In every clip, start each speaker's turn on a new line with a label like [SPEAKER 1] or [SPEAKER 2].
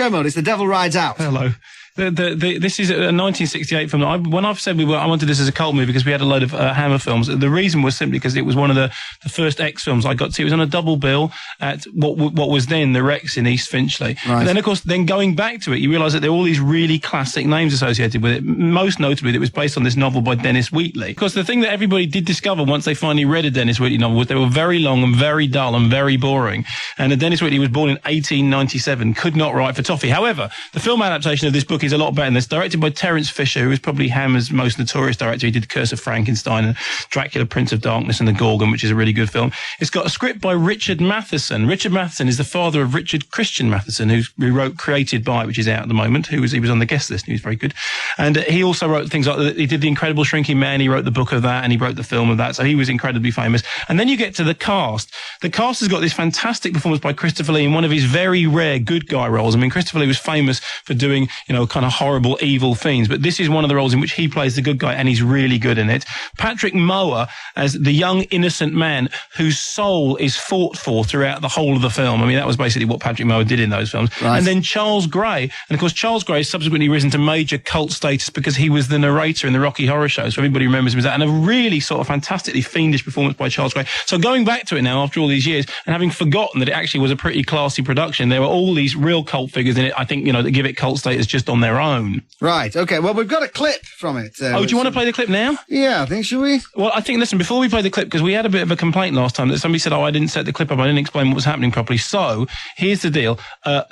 [SPEAKER 1] Kermode, it's The Devil Rides Out.
[SPEAKER 2] Hello. This is a 1968 film. When I've said I wanted this as a cult movie because we had a load of Hammer films, the reason was simply because it was one of the first X films I got to see. It was on a double bill at what was then the Rex in East Finchley. Right. But then, of course, going back to it, you realise that there are all these really classic names associated with it. Most notably, that it was based on this novel by Dennis Wheatley. Because the thing that everybody did discover once they finally read a Dennis Wheatley novel was they were very long and very dull and very boring. And Dennis Wheatley was born in 1897, could not write for toffee. However, the film adaptation of this book is a lot better than this. Directed by Terence Fisher, who is probably Hammer's most notorious director. He did The Curse of Frankenstein and Dracula, Prince of Darkness and The Gorgon, which is a really good film. It's got a script by Richard Matheson. Richard Matheson is the father of Richard Christian Matheson, who wrote Created By, which is out at the moment. He was on the guest list. He was very good. And he also wrote things like, he did The Incredible Shrinking Man. He wrote the book of that and he wrote the film of that. So he was incredibly famous. And then you get to the cast. The cast has got this fantastic performance by Christopher Lee in one of his very rare good guy roles. I mean, Christopher Lee was famous for doing, kind of horrible, evil fiends, but this is one of the roles in which he plays the good guy, and he's really good in it. Patrick Mower as the young, innocent man whose soul is fought for throughout the whole of the film. I mean, that was basically what Patrick Mower did in those films. Right. And then Charles Gray. And, of course, Charles Gray has subsequently risen to major cult status because he was the narrator in the Rocky Horror Show, so everybody remembers him as that. And a really sort of fantastically fiendish performance by Charles Gray. So going back to it now after all these years and having forgotten that it actually was a pretty classy production, there were all these real cult figures in it, I think, that give it cult status just on their own.
[SPEAKER 1] Right, okay. Well, we've got a clip from it.
[SPEAKER 2] Do you want to play the clip now?
[SPEAKER 1] Yeah, I think, should we?
[SPEAKER 2] Well, I think, listen, before we play the clip, because we had a bit of a complaint last time that somebody said, I didn't set the clip up, I didn't explain what was happening properly. So, here's the deal.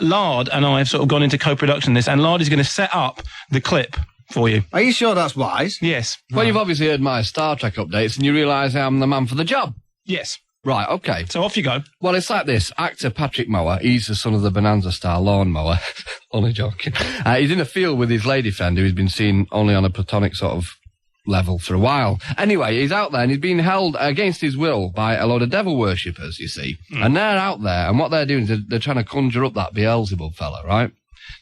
[SPEAKER 2] Lard and I have sort of gone into co-production this, and Lard is going to set up the clip for you.
[SPEAKER 1] Are you sure that's wise?
[SPEAKER 2] Yes.
[SPEAKER 3] Well, you've obviously heard my Star Trek updates, and you realise I'm the man for the job.
[SPEAKER 2] Yes.
[SPEAKER 3] Right, okay.
[SPEAKER 2] So off you go.
[SPEAKER 3] Well, it's like this. Actor Patrick Mower, he's the son of the Bonanza star lawnmower. Only joking. He's in a field with his lady friend who he's been seen only on a platonic sort of level for a while. Anyway, he's out there and he's being held against his will by a load of devil worshippers, you see. And they're out there, and what they're doing is they're trying to conjure up that Beelzebub fella, right?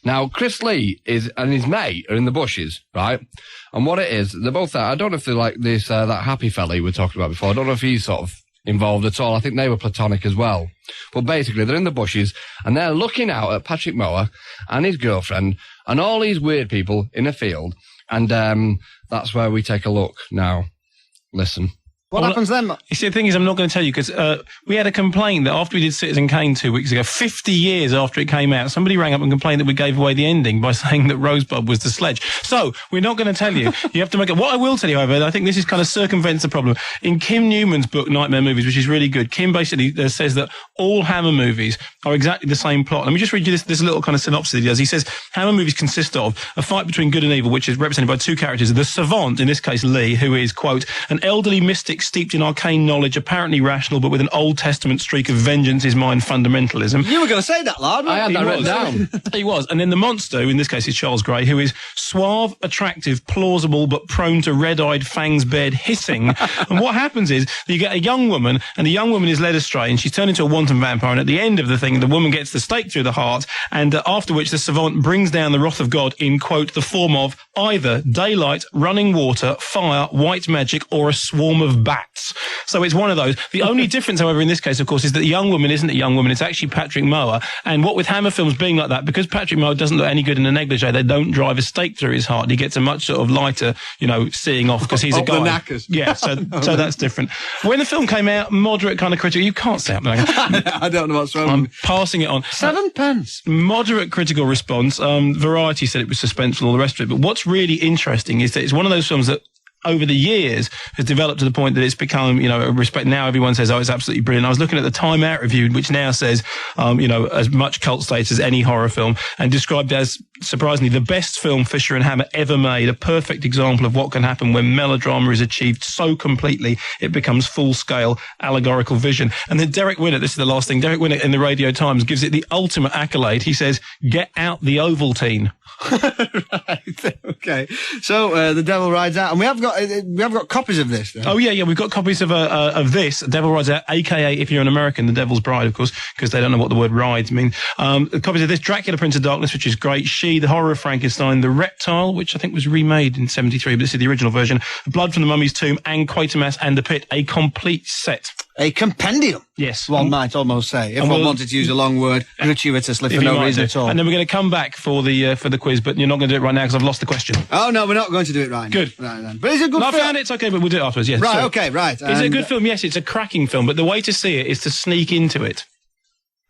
[SPEAKER 3] Now, Chris Lee and his mate are in the bushes, right? And what it is, they're both there. I don't know if they're like this, that happy fella we were talking about before. I don't know if he's sort of involved at all. I think they were platonic as well. But basically, they're in the bushes, and they're looking out at Patrick Mower and his girlfriend and all these weird people in a field, and that's where we take a look now. Listen.
[SPEAKER 1] What happens then?
[SPEAKER 2] You see, the thing is, I'm not going to tell you, because we had a complaint that after we did Citizen Kane 2 weeks ago, 50 years after it came out, somebody rang up and complained that we gave away the ending by saying that Rosebud was the sledge. So, we're not going to tell you. You have to make it. What I will tell you, however, I think this is kind of circumvents the problem. In Kim Newman's book, Nightmare Movies, which is really good, Kim basically says that all Hammer movies are exactly the same plot. Let me just read you this little kind of synopsis he does. He says, Hammer movies consist of a fight between good and evil, which is represented by two characters. The savant, in this case Lee, who is, quote, an elderly mystic steeped in arcane knowledge, apparently rational, but with an Old Testament streak of vengeance is mind fundamentalism.
[SPEAKER 1] You were going to say that, Lard.
[SPEAKER 3] I had that written down.
[SPEAKER 2] He was. And then the monster, in this case, is Charles Gray, who is suave, attractive, plausible, but prone to red-eyed, fangs-bared hissing. And what happens is you get a young woman, and the young woman is led astray, and she's turned into a wanton vampire, and at the end of the thing, the woman gets the stake through the heart, and after which the savant brings down the wrath of God in, quote, the form of either daylight, running water, fire, white magic, or a swarm of bats. So it's one of those. The only difference, however, in this case, of course, is that the young woman isn't a young woman. It's actually Patrick Mower. And what with Hammer films being like that, because Patrick Mower doesn't look any good in a negligee, they don't drive a stake through his heart. He gets a much sort of lighter, seeing off because he's a guy.
[SPEAKER 1] The knackers.
[SPEAKER 2] Yeah, so that's different. When the film came out, moderate kind of critical. You can't say
[SPEAKER 1] I don't know what's wrong.
[SPEAKER 2] I'm passing it on.
[SPEAKER 1] 7 pence.
[SPEAKER 2] Moderate critical response. Variety said it was suspenseful and all the rest of it. But what's really interesting is that it's one of those films that over the years has developed to the point that it's become, a respect. Now everyone says, oh, it's absolutely brilliant. I was looking at the Time Out review, which now says, as much cult status as any horror film, and described as, surprisingly, the best film Fisher and Hammer ever made, a perfect example of what can happen when melodrama is achieved so completely it becomes full-scale allegorical vision. And then Derek Winnett, this is the last thing, Derek Winnett in the Radio Times gives it the ultimate accolade. He says, get out the Ovaltine.
[SPEAKER 1] Right, okay. So, The Devil Rides Out, and we have got copies of this, then.
[SPEAKER 2] Oh, yeah, we've got copies of this, Devil Rides Out, a.k.a., if you're an American, The Devil's Bride, of course, because they don't know what the word rides mean. Copies of this, Dracula, Prince of Darkness, which is great, She, The Horror of Frankenstein, The Reptile, which I think was remade in 73, but this is the original version, Blood from the Mummy's Tomb, and Quatermass and the Pit, a complete set.
[SPEAKER 1] a compendium.
[SPEAKER 2] Yes.
[SPEAKER 1] One might almost say, if one wanted to use a long word gratuitously for no reason at all.
[SPEAKER 2] And then we're going to come back for the quiz, but you're not going to do it right now because I've lost the question.
[SPEAKER 1] Oh, no, we're not going to do it right now.
[SPEAKER 2] Good.
[SPEAKER 1] Right, then. But it's a good film.
[SPEAKER 2] I found it's okay, but we'll do it afterwards, yes.
[SPEAKER 1] Right,
[SPEAKER 2] sorry.
[SPEAKER 1] okay, right.
[SPEAKER 2] Is it a good film? Yes, it's a cracking film, but the way to see it is to sneak into it.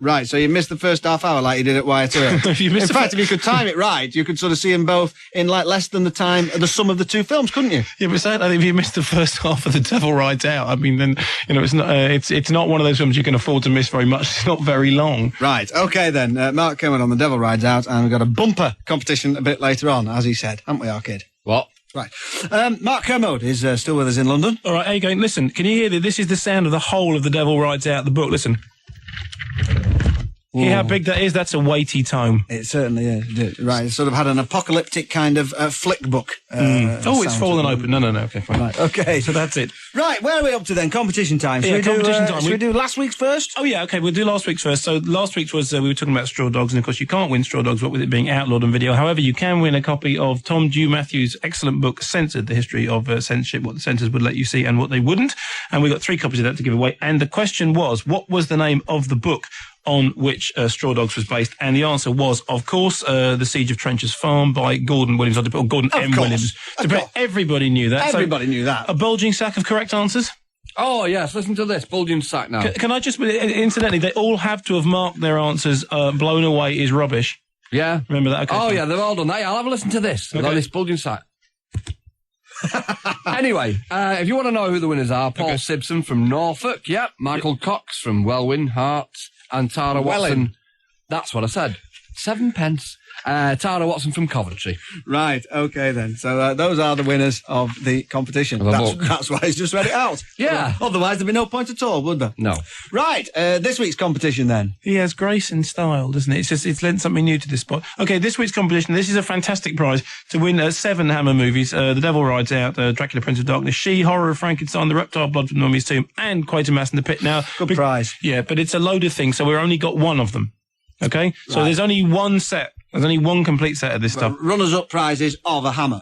[SPEAKER 1] Right, so you missed the first half hour like you did at Wyatt Earp. In fact, if you could time it right, you could sort of see them both in like less than the sum of the two films, couldn't you?
[SPEAKER 2] Yeah, but sadly, if you missed the first half of The Devil Rides Out, I mean, then, it's not it's not one of those films you can afford to miss very much. It's not very long.
[SPEAKER 1] Right, okay then. Mark Kermode on The Devil Rides Out, and we've got a bumper competition a bit later on, as he said, haven't we, our kid?
[SPEAKER 3] What?
[SPEAKER 1] Right. Mark Kermode is still with us in London.
[SPEAKER 2] All right, how you going? Listen, can you hear that? This is the sound of the whole of The Devil Rides Out, the book. Listen. Hear how big that is? That's a weighty tome.
[SPEAKER 1] It certainly is. Right, it sort of had an apocalyptic kind of flick book.
[SPEAKER 2] It's fallen open. No, okay, fine.
[SPEAKER 1] Right, okay.
[SPEAKER 2] So that's it.
[SPEAKER 1] Right, where are we up to then? Competition time. Should we do last week's first?
[SPEAKER 2] Oh, yeah, okay, we'll do last week's first. So last week's was, we were talking about straw dogs, and of course you can't win straw dogs, what with it being outlawed on video. However, you can win a copy of Tom Dew Matthews' excellent book, Censored, the history of censorship, what the censors would let you see and what they wouldn't. And we got 3 copies of that to give away. And the question was, what was the name of the book on which Straw Dogs was based? And the answer was, of course, The Siege of Trench's Farm by Gordon Williams, or Gordon M. Williams. Everybody knew that.
[SPEAKER 1] Everybody knew that.
[SPEAKER 2] A bulging sack of correct answers?
[SPEAKER 3] Oh, yes, listen to this. Bulging sack now.
[SPEAKER 2] Can I just, incidentally, they all have to have marked their answers, blown away is rubbish.
[SPEAKER 3] Yeah.
[SPEAKER 2] Remember that? Okay, fine.
[SPEAKER 3] Yeah, they've all done that. I'll have a listen to this. Okay. This bulging sack. Anyway, if you want to know who the winners are, Paul Simpson from Norfolk, Michael Cox from Welwyn, Hearts, and Tara Watson. That's what I said. 7 pence. Tara Watson from Coventry.
[SPEAKER 1] Right, okay then. So those are the winners of the competition. That's why he's just read it out.
[SPEAKER 3] Yeah.
[SPEAKER 1] Otherwise there'd be no point at all, would there?
[SPEAKER 3] No.
[SPEAKER 1] Right, this week's competition then.
[SPEAKER 2] He has grace and style, doesn't it? It's lent something new to this spot. Okay, this week's competition, this is a fantastic prize to win 7 Hammer movies. The Devil Rides Out, Dracula Prince of Darkness, She, Horror of Frankenstein, The Reptile Blood from Mummy's Tomb, and Quatermass in the Pit. Now,
[SPEAKER 1] good prize.
[SPEAKER 2] Yeah, but it's a load of things, so we've only got 1 of them. Okay? So there's only 1 set. There's only 1 complete set of this stuff.
[SPEAKER 1] Runners-up prizes of a hammer.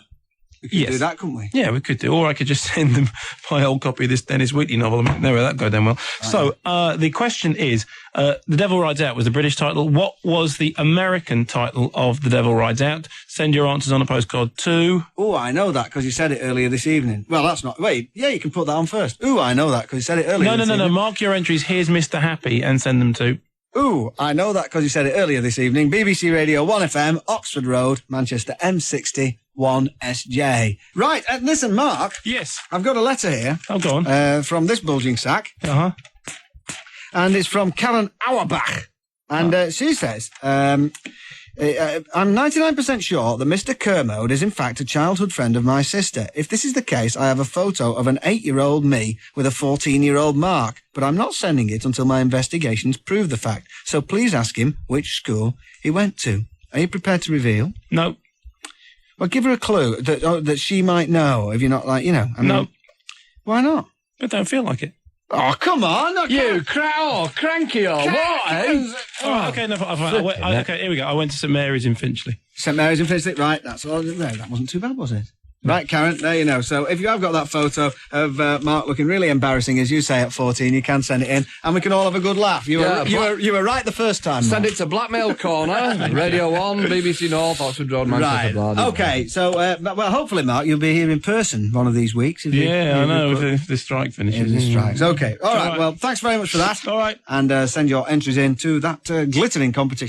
[SPEAKER 1] We could do that, couldn't we?
[SPEAKER 2] Yeah, we could do. Or I could just send them my old copy of this Dennis Wheatley novel. I mean, no, that'd go down well. Right. So, the question is, The Devil Rides Out was the British title. What was the American title of The Devil Rides Out? Send your answers on a postcard to...
[SPEAKER 1] Oh, I know that because you said it earlier this evening. Well, that's not... Wait, yeah, you can put that on first. Ooh, I know that because you said it earlier this evening.
[SPEAKER 2] No. Mark your entries. Here's Mr. Happy and send them to...
[SPEAKER 1] Ooh, I know that because you said it earlier this evening. BBC Radio 1FM, Oxford Road, Manchester M60 1SJ. Right, listen, Mark.
[SPEAKER 2] Yes.
[SPEAKER 1] I've got a letter here.
[SPEAKER 2] Oh, go on.
[SPEAKER 1] From this bulging sack.
[SPEAKER 2] Uh-huh.
[SPEAKER 1] And it's from Karen Auerbach. And she says, I'm 99% sure that Mr. Kermode is in fact a childhood friend of my sister. If this is the case, I have a photo of an 8-year-old me with a 14-year-old Mark, but I'm not sending it until my investigations prove the fact. So please ask him which school he went to. Are you prepared to reveal?
[SPEAKER 2] No.
[SPEAKER 1] Well, give her a clue that she might know if you're not like,
[SPEAKER 2] No.
[SPEAKER 1] Why not?
[SPEAKER 2] I don't feel like it.
[SPEAKER 1] Oh, come on.
[SPEAKER 3] Cranky or what, eh?
[SPEAKER 2] Okay, no, okay, here we go. I went to St Mary's in Finchley.
[SPEAKER 1] St Mary's in Finchley, right, that's all. That wasn't too bad, was it? Right, Karen, there you know. So if you have got that photo of Mark looking really embarrassing, as you say, at 14, you can send it in, and we can all have a good laugh. You were right the first time,
[SPEAKER 3] Send
[SPEAKER 1] Mark.
[SPEAKER 3] it to Blackmail Corner, Radio 1, BBC North, Oxford Road, Manchester.
[SPEAKER 1] Right, okay. So, well, hopefully, Mark, you'll be here in person one of these weeks.
[SPEAKER 2] I know, if the strike finishes.
[SPEAKER 1] The strikes. Okay, all right, well, thanks very much for that.
[SPEAKER 2] All right.
[SPEAKER 1] And send your entries in to that glittering competition.